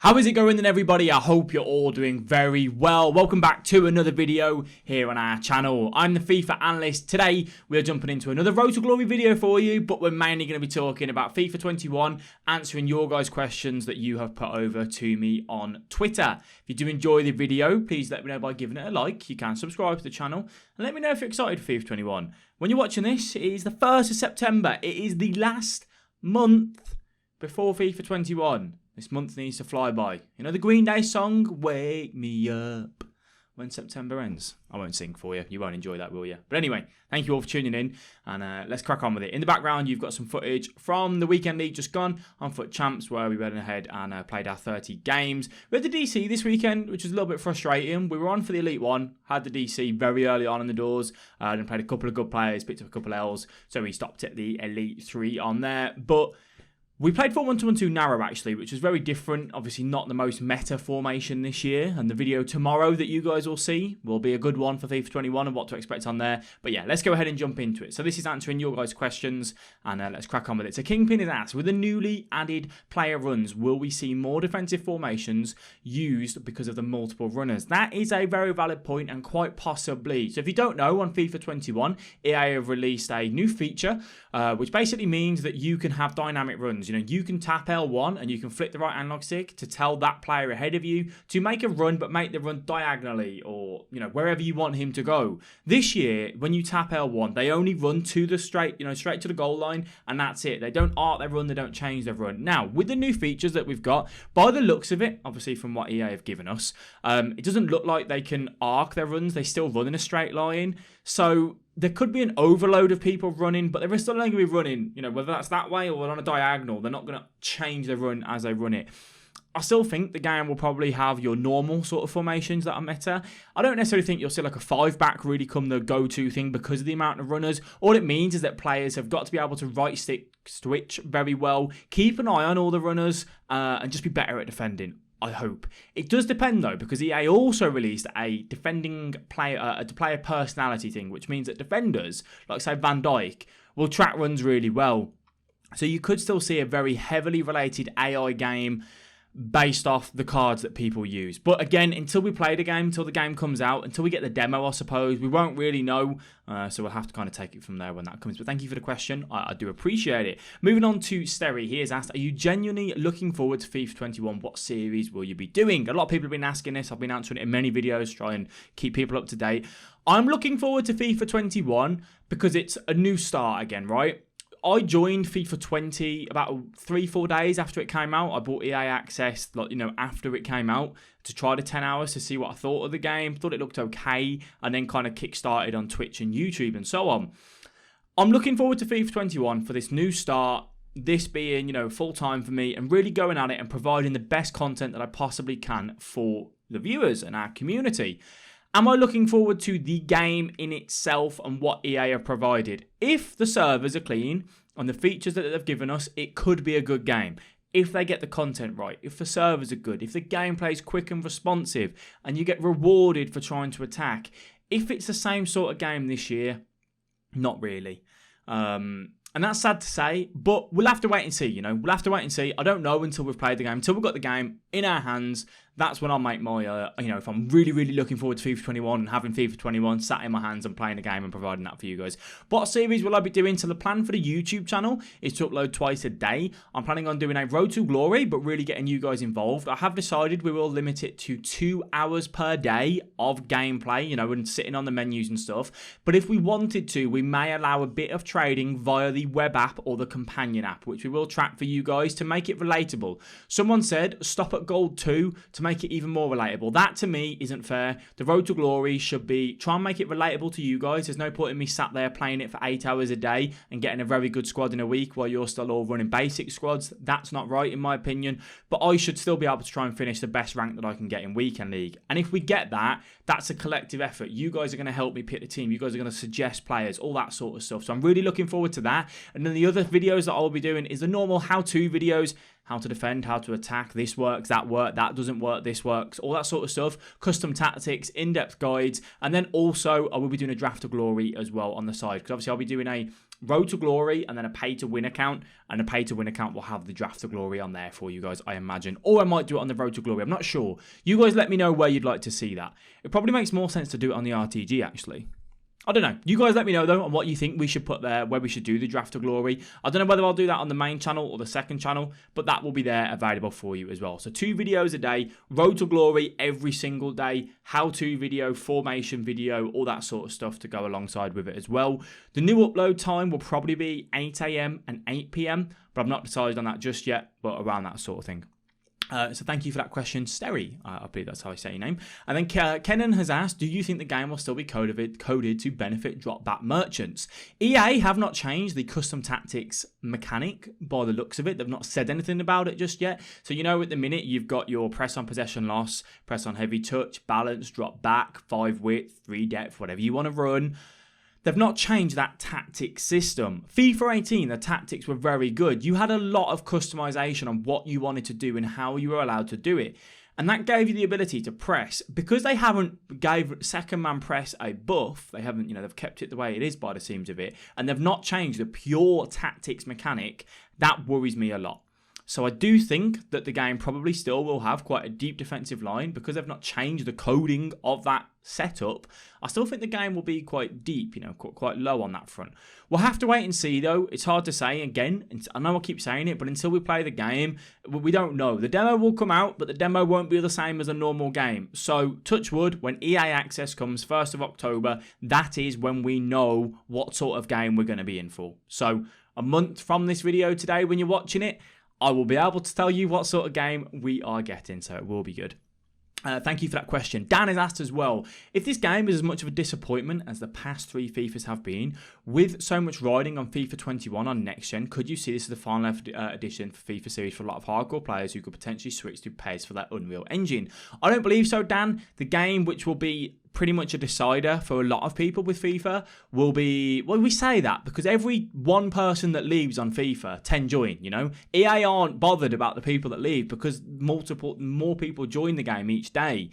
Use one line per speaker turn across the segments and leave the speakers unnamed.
How is it going then, everybody? I hope you're all doing very well. Welcome back to another video here on our channel. I'm the FIFA Analyst. Today we're jumping into another Road to Glory video for you, but we're mainly going to be talking about FIFA 21, answering your guys' questions that you have put over to me on Twitter. If you do enjoy the video, please let me know by giving it a like. You can subscribe to the channel and let me know if you're excited for FIFA 21. When you're watching this, it is the 1st of September. It is the last month before FIFA 21. This month needs to fly by. You know the Green Day song, Wake Me Up When September Ends? I won't sing for you. You won't enjoy that, will you? But anyway, thank you all for tuning in. And let's crack on with it. In the background, you've got some footage from the weekend league just gone on Foot Champs, where we went ahead and played our 30 games. We had the DC this weekend, which was a little bit frustrating. We were on for the Elite 1, had the DC very early on in the doors, and played a couple of good players, picked up a couple of L's. So we stopped at the Elite 3 on there. But we played 4-1-2-1-2 narrow, actually, which was very different. Obviously, not the most meta formation this year. And the video tomorrow that you guys will see will be a good one for FIFA 21 and what to expect on there. But yeah, let's go ahead and jump into it. So this is answering your guys' questions, and let's crack on with it. So Kingpin is asked, with the newly added player runs, will we see more defensive formations used because of the multiple runners? That is a very valid point, and quite possibly. So if you don't know, on FIFA 21, EA have released a new feature, which basically means that you can have dynamic runs. You know, you can tap L1 and you can flick the right analog stick to tell that player ahead of you to make a run, but make the run diagonally or, you know, wherever you want him to go. This year, when you tap L1, they only run to the straight to the goal line, and that's it. They don't arc their run, they don't change their run. Now, with the new features that we've got, by the looks of it, obviously from what EA have given us, it doesn't look like they can arc their runs. They still run in a straight line. So there could be an overload of people running, but they're still only going to be running, you know, whether that's that way or on a diagonal. They're not going to change their run as they run it. I still think the game will probably have your normal sort of formations that are meta. I don't necessarily think you'll see like a 5-back really come the go-to thing because of the amount of runners. All it means is that players have got to be able to right stick switch very well, keep an eye on all the runners, and just be better at defending. I hope. It does depend though, because EA also released a defending player, a player personality thing, which means that defenders, like say Van Dijk, will track runs really well. So you could still see a very heavily related AI game based off the cards that people use. But again, until we play the game, until the game comes out, until we get the demo, I suppose, we won't really know. So we'll have to kind of take it from there when that comes. But thank you for the question. I do appreciate it. Moving on to Sterry. He has asked, are you genuinely looking forward to FIFA 21? What series will you be doing? A lot of people have been asking this. I've been answering it in many videos to try and keep people up to date. I'm looking forward to FIFA 21 because it's a new start again, right? I joined FIFA 20 about 3-4 days after it came out. I bought EA Access, like, you know, after it came out to try the 10 hours to see what I thought of the game. Thought it looked okay, and then kind of kick-started on Twitch and YouTube and so on. I'm looking forward to FIFA 21 for this new start, this being, you know, full-time for me and really going at it and providing the best content that I possibly can for the viewers and our community. Am I looking forward to the game in itself and what EA have provided? If the servers are clean and the features that they've given us, it could be a good game. If they get the content right, if the servers are good, if the gameplay is quick and responsive, and you get rewarded for trying to attack. If it's the same sort of game this year, not really. And that's sad to say, but we'll have to wait and see, you know. We'll have to wait and see. I don't know until we've played the game, until we've got the game in our hands. That's when I'll make my, you know, if I'm really, really looking forward to FIFA 21 and having FIFA 21 sat in my hands and playing the game and providing that for you guys. What series will I be doing? So the plan for the YouTube channel is to upload twice a day. I'm planning on doing a Road to Glory, but really getting you guys involved. I have decided we will limit it to 2 hours per day of gameplay, you know, and sitting on the menus and stuff. But if we wanted to, we may allow a bit of trading via the web app or the companion app, which we will track for you guys to make it relatable. Someone said, stop at gold 2 to make it even more relatable. That to me isn't fair. The Road to Glory should be, try and make it relatable to you guys. There's no point in me sat there playing it for 8 hours a day and getting a very good squad in a week while you're still all running basic squads. That's not right in my opinion, but I should still be able to try and finish the best rank that I can get in Weekend League. And if we get that, that's a collective effort. You guys are going to help me pick the team. You guys are going to suggest players, all that sort of stuff. So I'm really looking forward to that. And then the other videos that I'll be doing is the normal how-to videos. How to defend, how to attack, this works, that doesn't work, this works, all that sort of stuff, custom tactics, in-depth guides, and then also I will be doing a draft to glory as well on the side, because obviously I'll be doing a Road to Glory and then a pay to win account, and a pay to win account will have the Draft to Glory on there for you guys, I imagine, or I might do it on the Road to Glory. I'm not sure. You guys let me know where you'd like to see that. It probably makes more sense to do it on the RTG actually. I don't know. You guys let me know, though, on what you think we should put there, where we should do the Draft to Glory. I don't know whether I'll do that on the main channel or the second channel, but that will be there available for you as well. So 2 videos a day, Road to Glory every single day, how-to video, formation video, all that sort of stuff to go alongside with it as well. The new upload time will probably be 8 AM and 8 PM, but I've not decided on that just yet, but around that sort of thing. So thank you for that question, Steri. I believe that's how I say your name. And then Kenan has asked, do you think the game will still be coded to benefit drop-back merchants? EA have not changed the custom tactics mechanic by the looks of it. They've not said anything about it just yet. So, at the minute, you've got your press on possession loss, press on heavy touch, balance, drop back, 5 width, 3 depth, whatever you want to run. They've not changed that tactic system. FIFA 18, the tactics were very good. You had a lot of customization on what you wanted to do and how you were allowed to do it. And that gave you the ability to press. Because they haven't gave second man press a buff, they haven't, they've kept it the way it is by the seams of it, and they've not changed the pure tactics mechanic, that worries me a lot. So I do think that the game probably still will have quite a deep defensive line because they've not changed the coding of that setup. I still think the game will be quite deep, quite low on that front. We'll have to wait and see though. It's hard to say again. I know I keep saying it, but until we play the game, we don't know. The demo will come out, but the demo won't be the same as a normal game. So touch wood, when EA Access comes 1st of October, that is when we know what sort of game we're going to be in for. So a month from this video today when you're watching it, I will be able to tell you what sort of game we are getting, so it will be good. Thank you for that question. Dan has asked as well, if this game is as much of a disappointment as the past 3 FIFAs have been, with so much riding on FIFA 21 on next gen, could you see this as the final edition for FIFA series for a lot of hardcore players who could potentially switch to PES for that Unreal Engine? I don't believe so, Dan. The game, which will be pretty much a decider for a lot of people with FIFA, will be, well, we say that because every one person that leaves on FIFA, 10 join, EA aren't bothered about the people that leave because more people join the game each day.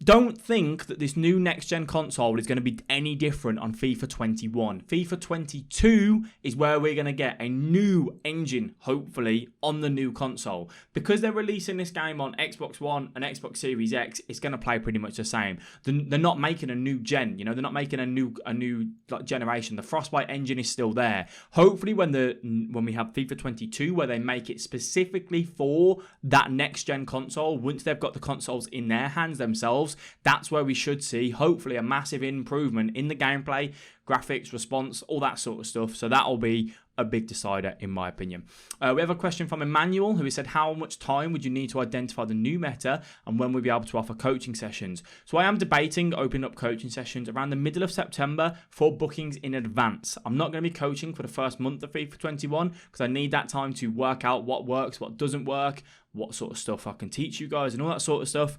Don't think that this new next-gen console is going to be any different on FIFA 21. FIFA 22 is where we're going to get a new engine, hopefully, on the new console. Because they're releasing this game on Xbox One and Xbox Series X, it's going to play pretty much the same. They're not making a new gen, they're not making a new generation. The Frostbite engine is still there. Hopefully, when we have FIFA 22, where they make it specifically for that next-gen console, once they've got the consoles in their hands themselves, that's where we should see, hopefully, a massive improvement in the gameplay, graphics, response, all that sort of stuff. So that'll be a big decider, in my opinion. We have a question from Emmanuel, who said, how much time would you need to identify the new meta and when we'll be able to offer coaching sessions? So I am debating opening up coaching sessions around the middle of September for bookings in advance. I'm not going to be coaching for the first month of FIFA 21 because I need that time to work out what works, what doesn't work, what sort of stuff I can teach you guys and all that sort of stuff.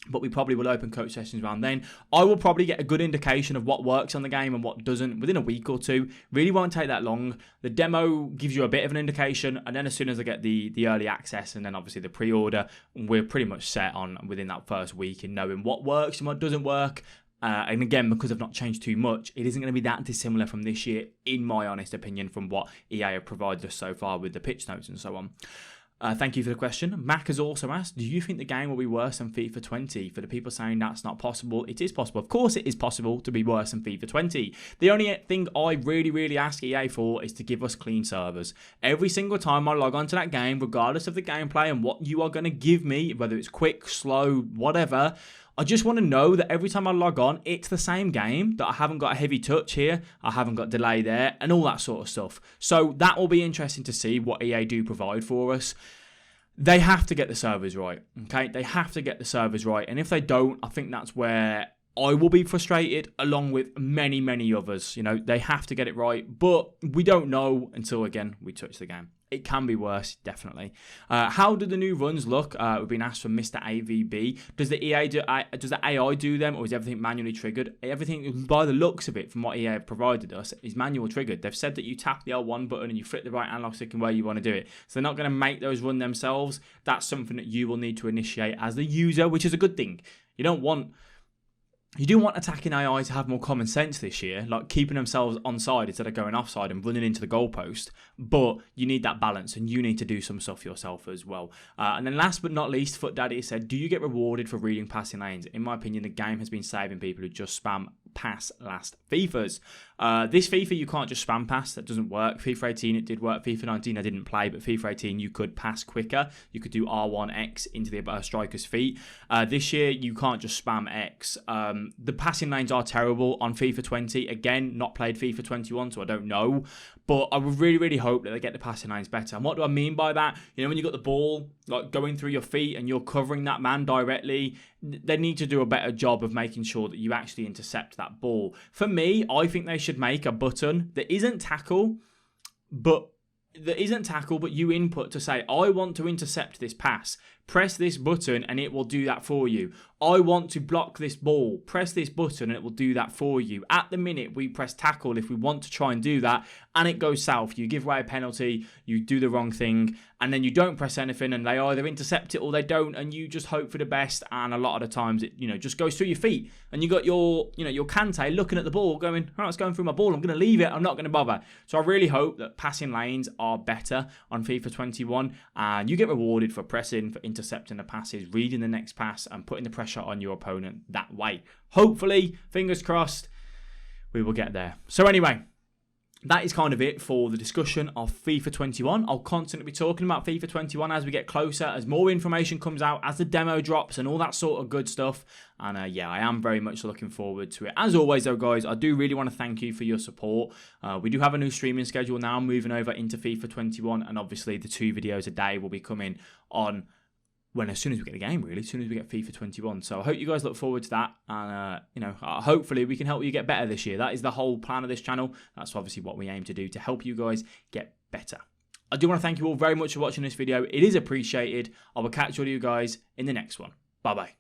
But we probably will open coach sessions around then. I will probably get a good indication of what works on the game and what doesn't within a week or two. Really won't take that long. The demo gives you a bit of an indication, and then as soon as I get the early access and then obviously the pre-order, we're pretty much set on within that first week in knowing what works and what doesn't work. And again, because I've not changed too much, it isn't going to be that dissimilar from this year, in my honest opinion, from what EA have provided us so far with the pitch notes and so on. Thank you for the question. Mac has also asked, do you think the game will be worse than FIFA 20? For the people saying that's not possible, it is possible. Of course it is possible to be worse than FIFA 20. The only thing I really ask EA for is to give us clean servers. Every single time I log onto that game, regardless of the gameplay and what you are going to give me, whether it's quick, slow, whatever, I just want to know that every time I log on, it's the same game, that I haven't got a heavy touch here, I haven't got delay there, and all that sort of stuff. So that will be interesting to see what EA do provide for us. They have to get the servers right, okay? They have to get the servers right, and if they don't, I think that's where I will be frustrated, along with many others. They have to get it right, but we don't know until, again, we touch the game. It can be worse, definitely. How do the new runs look? We've been asked from Mr. AVB. Does the AI do them, or is everything manually triggered? Everything, by the looks of it, from what EA have provided us, is manual triggered. They've said that you tap the L1 button and you flip the right analog stick and where you want to do it. So they're not going to make those run themselves. That's something that you will need to initiate as the user, which is a good thing. You don't want You do want attacking AI to have more common sense this year, like keeping themselves onside instead of going offside and running into the goalpost. But you need that balance, and you need to do some stuff yourself as well. And then last but not least, Foot Daddy said, do you get rewarded for reading passing lanes? In my opinion, the game has been saving people who just spam pass last FIFAs. This FIFA, you can't just spam pass. That doesn't work. FIFA 18, it did work. FIFA 19, I didn't play, but FIFA 18, you could pass quicker. You could do R1X into the striker's feet. This year, you can't just spam X. The passing lanes are terrible on FIFA 20. Again, not played FIFA 21, so I don't know. But I would really, really hope that they get the passing lanes better. And what do I mean by that? You know, when you got the ball like going through your feet and you're covering that man directly, they need to do a better job of making sure that you actually intercept that ball. For me, I think they should make a button that isn't tackle, but you input to say, I want to intercept this pass. Press this button and it will do that for you. I want to block this ball. Press this button and it will do that for you. At the minute, we press tackle if we want to try and do that, and it goes south. You give away a penalty, you do the wrong thing, and then you don't press anything, and they either intercept it or they don't, and you just hope for the best. And a lot of the times, it just goes through your feet, and you got your Kante looking at the ball, going, "Oh, it's going through my ball. I'm going to leave it. I'm not going to bother." So I really hope that passing lanes are better on FIFA 21, and you get rewarded for pressing, for intercepting the passes, reading the next pass, and putting the pressure on your opponent that way. Hopefully, fingers crossed, we will get there. So anyway, that is kind of it for the discussion of FIFA 21. I'll constantly be talking about FIFA 21 as we get closer, as more information comes out, as the demo drops and all that sort of good stuff. And yeah, I am very much looking forward to it. As always though, guys, I do really want to thank you for your support. We do have a new streaming schedule now, moving over into FIFA 21, and obviously the 2 videos a day will be coming on as soon as we get the game, really, as soon as we get FIFA 21. So I hope you guys look forward to that. And, hopefully we can help you get better this year. That is the whole plan of this channel. That's obviously what we aim to do, to help you guys get better. I do want to thank you all very much for watching this video. It is appreciated. I will catch all of you guys in the next one. Bye-bye.